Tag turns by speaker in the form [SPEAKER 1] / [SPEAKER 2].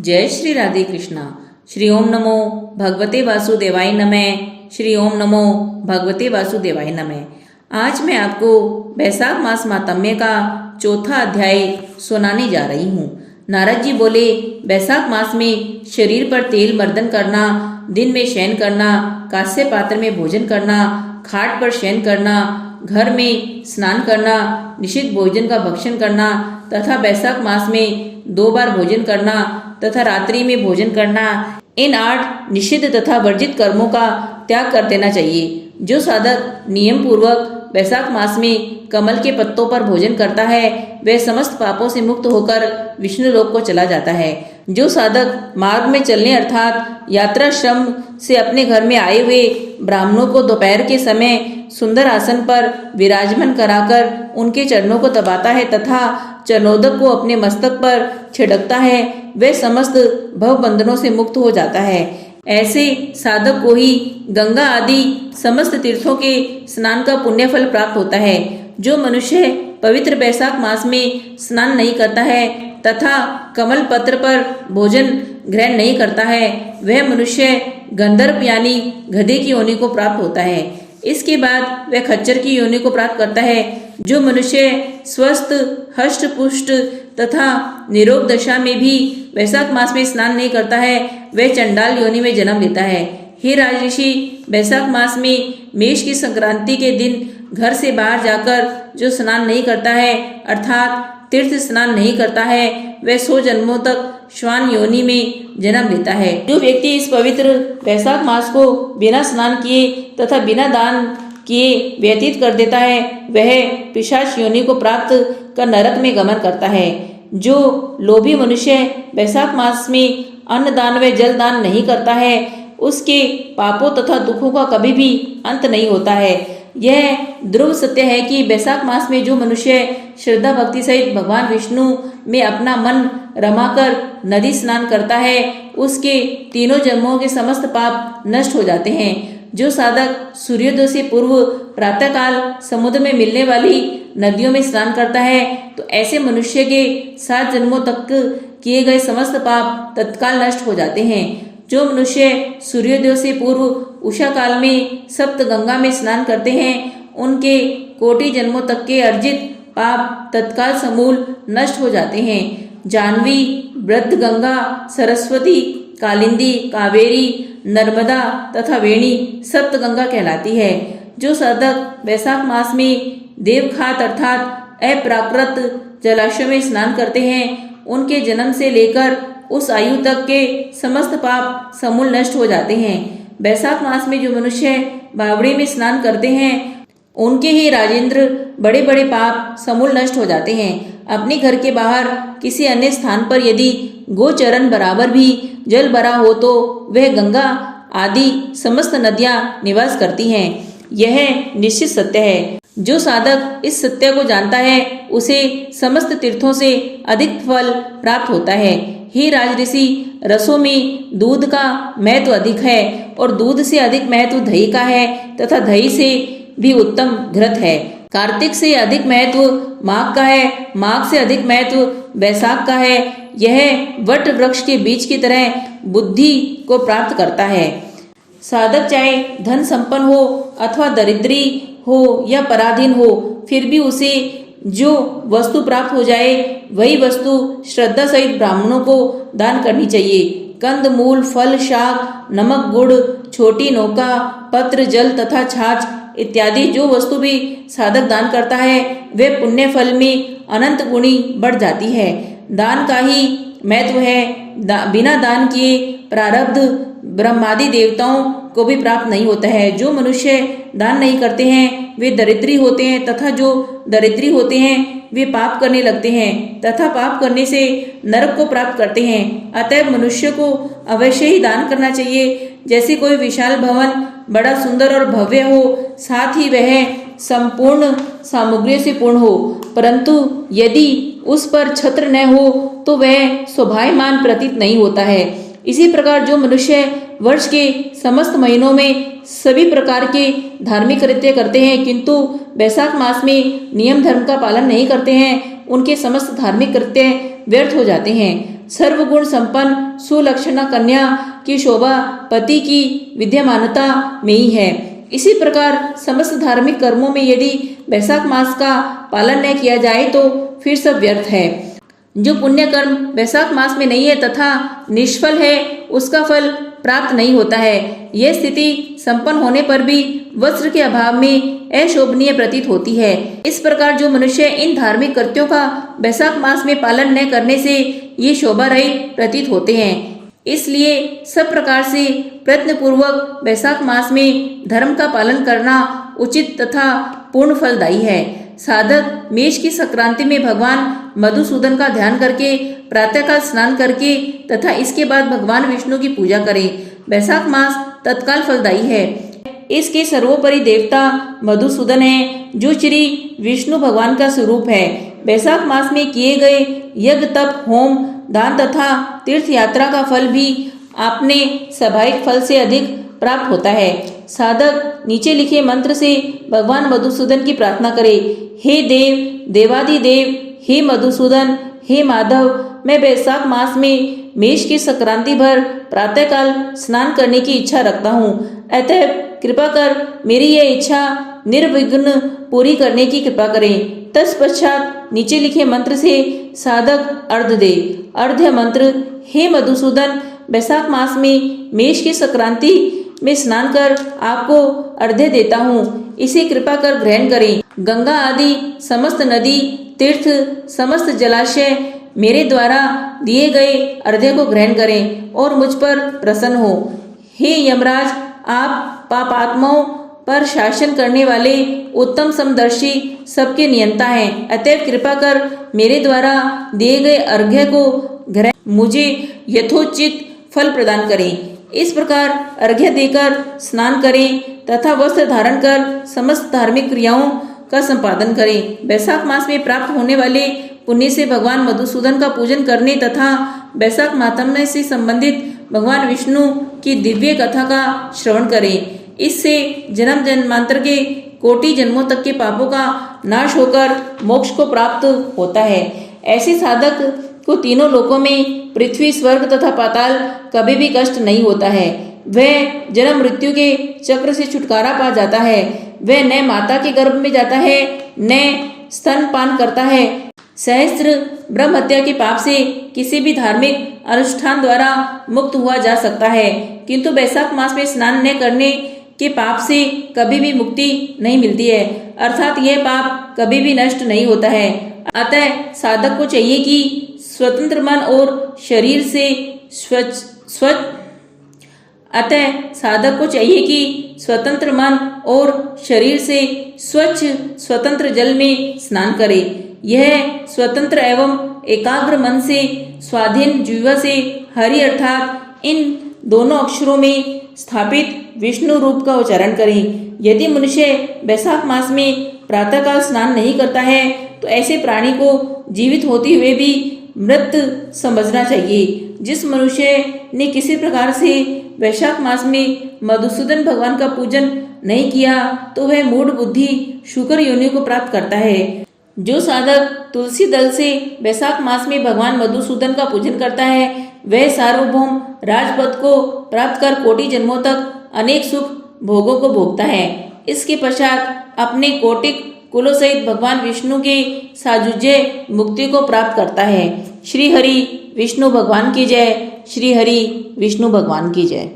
[SPEAKER 1] जय श्री राधे कृष्णा। श्री ओम नमो भगवते वासुदेवाय नमः। श्री ओम नमो भगवते वासुदेवाय नमः। आज मैं आपको वैशाख मास मातम्य का चौथा अध्याय सुनाने जा रही हूँ। नारद जी बोले, वैशाख मास में शरीर पर तेल मर्दन करना, दिन में शयन करना, कांस्य पात्र में भोजन करना, खाट पर शयन करना, घर में स्नान करना, निषिद्ध भोजन का भक्षण करना तथा वैशाख मास में 2 बार भोजन करना तथा रात्रि में भोजन करना, इन 8 निषिद्ध तथा वर्जित कर्मों का त्याग कर देना चाहिए। जो साधक नियम पूर्वक वैशाख मास में कमल के पत्तों पर भोजन करता है वह समस्त पापों से मुक्त होकर विष्णु लोक को चला जाता है। जो साधक मार्ग में चलने अर्थात यात्रा श्रम से अपने घर में आए हुए ब्राह्मणों को दोपहर के समय सुंदर आसन पर विराजमान कराकर उनके चरणों को दबाता है तथा चरणोदक को अपने मस्तक पर छिड़कता है, वह समस्त भव बंधनों से मुक्त हो जाता है। ऐसे साधक को ही गंगा आदि समस्त तीर्थों के स्नान का पुण्य फल प्राप्त होता है। जो मनुष्य पवित्र वैशाख मास में स्नान नहीं करता है तथा कमल पत्र पर भोजन ग्रहण नहीं करता है, वह मनुष्य गंधर्व यानी गधे की योनि को प्राप्त होता है। इसके बाद वह खच्चर की योनि को प्राप्त करता है। जो मनुष्य स्वस्थ हष्ट पुष्ट तथा निरोग दशा में भी वैशाख मास में स्नान नहीं करता है वह चंडाल योनि में जन्म लेता है। हे राजऋषि, वैशाख मास में मेष की संक्रांति के दिन घर से बाहर जाकर जो स्नान नहीं करता है अर्थात तीर्थ स्नान नहीं करता है वह 100 जन्मों तक श्वान योनि में जन्म लेता है। जो व्यक्ति इस पवित्र वैशाख मास को बिना स्नान किए तथा बिना दान किए व्यतीत कर देता है वह पिशाच योनि को प्राप्त कर नरक में गमन करता है। जो लोभी मनुष्य वैशाख मास में अन्न दान व जल दान नहीं करता है उसके पापों तथा दुखों का कभी भी अंत नहीं होता है। यह ध्रुव सत्य है कि वैशाख मास में जो मनुष्य श्रद्धा भक्ति सहित भगवान विष्णु में अपना मन रमाकर नदी स्नान करता है उसके 3 जन्मों के समस्त पाप नष्ट हो जाते हैं। जो साधक सूर्योदय से पूर्व प्रातःकाल समुद्र में मिलने वाली नदियों में स्नान करता है तो ऐसे मनुष्य के 7 जन्मों तक किए गए समस्त पाप तत्काल नष्ट हो जाते हैं। जो मनुष्य सूर्योदय से पूर्व उषा काल में सप्त गंगा में स्नान करते हैं उनके कोटि जन्मों तक के अर्जित पाप तत्काल समूल नष्ट हो जाते हैं। जानवी, वृद्ध गंगा, सरस्वती, कालिंदी, कावेरी, नर्मदा तथा वेणी सप्त गंगा कहलाती है। जो साधक वैशाख मास में देवखात अर्थात अप्राकृत जलाशय में स्नान करते हैं उनके जन्म से लेकर उस आयु तक के समस्त पाप समूल नष्ट हो जाते हैं। वैशाख मास में जो मनुष्य बावड़ी में स्नान करते हैं उनके ही राजेंद्र बड़े बड़े पाप समूल नष्ट हो जाते हैं। अपने घर के बाहर किसी अन्य स्थान पर यदि गोचरण बराबर भी जल भरा हो तो वह गंगा आदि समस्त नदियां निवास करती हैं। यह निश्चित सत्य है। जो साधक इस सत्य को जानता है उसे समस्त तीर्थों से अधिक फल प्राप्त होता है। हे राजऋषि, रसों में दूध का महत्व अधिक है और दूध से अधिक महत्व दही का है तथा दही से भी उत्तम घृत है। कार्तिक से अधिक महत्व माघ का है, माघ से अधिक महत्व वैशाख का है। यह वट वृक्ष के बीज की तरह बुद्धि को प्राप्त करता है। साधक चाहे धन संपन्न हो अथवा दरिद्री हो या पराधीन हो फिर भी उसे जो वस्तु प्राप्त हो जाए वही वस्तु श्रद्धा सहित ब्राह्मणों को दान करनी चाहिए। कंद मूल फल शाक नमक गुड़ छोटी नौका पत्र जल तथा छाछ इत्यादि जो वस्तु भी साधक दान करता है वह पुण्य फल में अनंत गुणी बढ़ जाती है। दान का ही महत्व है। बिना दान किए प्रारब्ध ब्रह्मादि देवताओं को भी प्राप्त नहीं होता है। जो मनुष्य दान नहीं करते हैं वे दरिद्री होते हैं तथा जो दरिद्री होते हैं वे पाप करने लगते हैं तथा पाप करने से नरक को प्राप्त करते हैं। अतः मनुष्य को अवश्य ही दान करना चाहिए। जैसे कोई विशाल भवन बड़ा सुंदर और भव्य हो साथ ही वह संपूर्ण सामग्रियों से पूर्ण हो परंतु यदि उस पर छत्र न हो तो वह शोभायमान प्रतीत नहीं होता है। इसी प्रकार जो मनुष्य वर्ष के समस्त महीनों में सभी प्रकार के धार्मिक कृत्य करते हैं किंतु वैशाख मास में नियम धर्म का पालन नहीं करते हैं उनके समस्त धार्मिक कृत्य व्यर्थ हो जाते हैं। सर्वगुण संपन्न सुलक्षणा कन्या की शोभा पति की विद्यमानता में ही है। इसी प्रकार समस्त धार्मिक कर्मों में यदि वैशाख मास का पालन न किया जाए तो फिर सब व्यर्थ है। जो पुण्य कर्म वैशाख मास में नहीं है तथा निष्फल है उसका फल प्राप्त नहीं होता है। यह स्थिति संपन्न होने पर भी वस्त्र के अभाव में अशोभनीय प्रतीत होती है। इस प्रकार जो मनुष्य इन धार्मिक कृत्यों का वैशाख मास में पालन न करने से ये शोभा रहित प्रतीत होते हैं। इसलिए सब प्रकार से प्रयत्न पूर्वक वैशाख मास में धर्म का पालन करना उचित तथा पूर्ण फलदायी है। साधक मेष की संक्रांति में भगवान मधुसूदन का ध्यान करके प्रातःकाल स्नान करके तथा इसके बाद भगवान विष्णु की पूजा करें। वैशाख मास तत्काल फलदायी है। इसके सर्वोपरि देवता मधुसूदन है जो श्री विष्णु भगवान का स्वरूप है। वैशाख मास में किए गए यज्ञ तप होम दान तथा तीर्थ यात्रा का फल भी आपने स्वाभाविक फल से अधिक प्राप्त होता है। साधक नीचे लिखे मंत्र से भगवान मधुसूदन की प्रार्थना करे। हे देव देवादिदेव, हे मधुसूदन, हे माधव, मैं वैशाख मास में मेष की संक्रांति भर प्रातःकाल स्नान करने की इच्छा रखता हूँ। अतः कृपा कर मेरी यह इच्छा निर्विघ्न पूरी करने की कृपा करें। तत्पश्चात नीचे लिखे मंत्र से साधक अर्घ्य दे। अर्घ्य मंत्र, हे मधुसूदन, वैशाख मास में मेष की संक्रांति में स्नान कर आपको अर्घ्य देता हूँ, इसे कृपा कर ग्रहण करें। गंगा आदि समस्त नदी तीर्थ समस्त जलाशय मेरे द्वारा दिए गए अर्घ्य को ग्रहण करें और मुझ पर प्रसन्न हो। हे यमराज, आप पापात्माओं पर शासन करने वाले उत्तम समदर्शी सबके नियंता हैं। अतएव कृपा कर मेरे द्वारा दिए गए अर्घ्य को ग्रहण मुझे यथोचित फल प्रदान करें। इस प्रकार अर्घ्य देकर स्नान करें तथा वस्त्र धारण कर समस्त धार्मिक क्रियाओं का संपादन करें। वैशाख मास में प्राप्त होने वाले पुण्य से भगवान मधुसूदन का पूजन करने तथा वैशाख मातम्य से संबंधित भगवान विष्णु की दिव्य कथा का श्रवण करें। इससे जन्म जन्मांतर के कोटि जन्मों तक के पापों का नाश होकर मोक्ष को प्राप्त होता है। ऐसे साधक को तीनों लोकों में पृथ्वी स्वर्ग तथा पाताल कभी भी कष्ट नहीं होता है। वह जन्म मृत्यु के चक्र से छुटकारा पा जाता है। वह न माता के गर्भ में जाता है न स्तनपान करता है। सहस्त्र ब्रह्म हत्या के पाप से किसी भी धार्मिक अनुष्ठान द्वारा मुक्त हुआ जा सकता है, किंतु वैशाख मास में स्नान न करने के पाप से कभी भी मुक्ति नहीं मिलती है, अर्थात यह पाप कभी भी नष्ट नहीं होता है। अतः साधक को चाहिए कि स्वतंत्र मन और शरीर से स्वतंत्र मन और शरीर से स्वच्छ स्वतंत्र जल में स्नान करे। यह स्वतंत्र एवं एकाग्र मन से स्वाधीन जीवा से हरि अर्थात इन दोनों अक्षरों में स्थापित विष्णु रूप का उच्चारण करें। यदि मनुष्य वैशाख मास में प्रातःकाल स्नान नहीं करता है तो ऐसे प्राणी को जीवित होते हुए भी मृत समझना चाहिए। जिस मनुष्य ने किसी प्रकार से वैशाख मास में मधुसूदन भगवान का पूजन नहीं किया तो वह मूढ़ बुद्धि शुकर योनि को प्राप्त करता है। जो साधक तुलसी दल से वैशाख मास में भगवान मधुसूदन का पूजन करता है वह सार्वभौम राजपद को प्राप्त कर कोटि जन्मों तक अनेक सुख भोगों को भोगता है। इसके पश्चात अपने कोटिक कुलों सहित भगवान विष्णु के सायुज्य मुक्ति को प्राप्त करता है। श्री हरि विष्णु भगवान की जय। श्री हरि विष्णु भगवान की जय।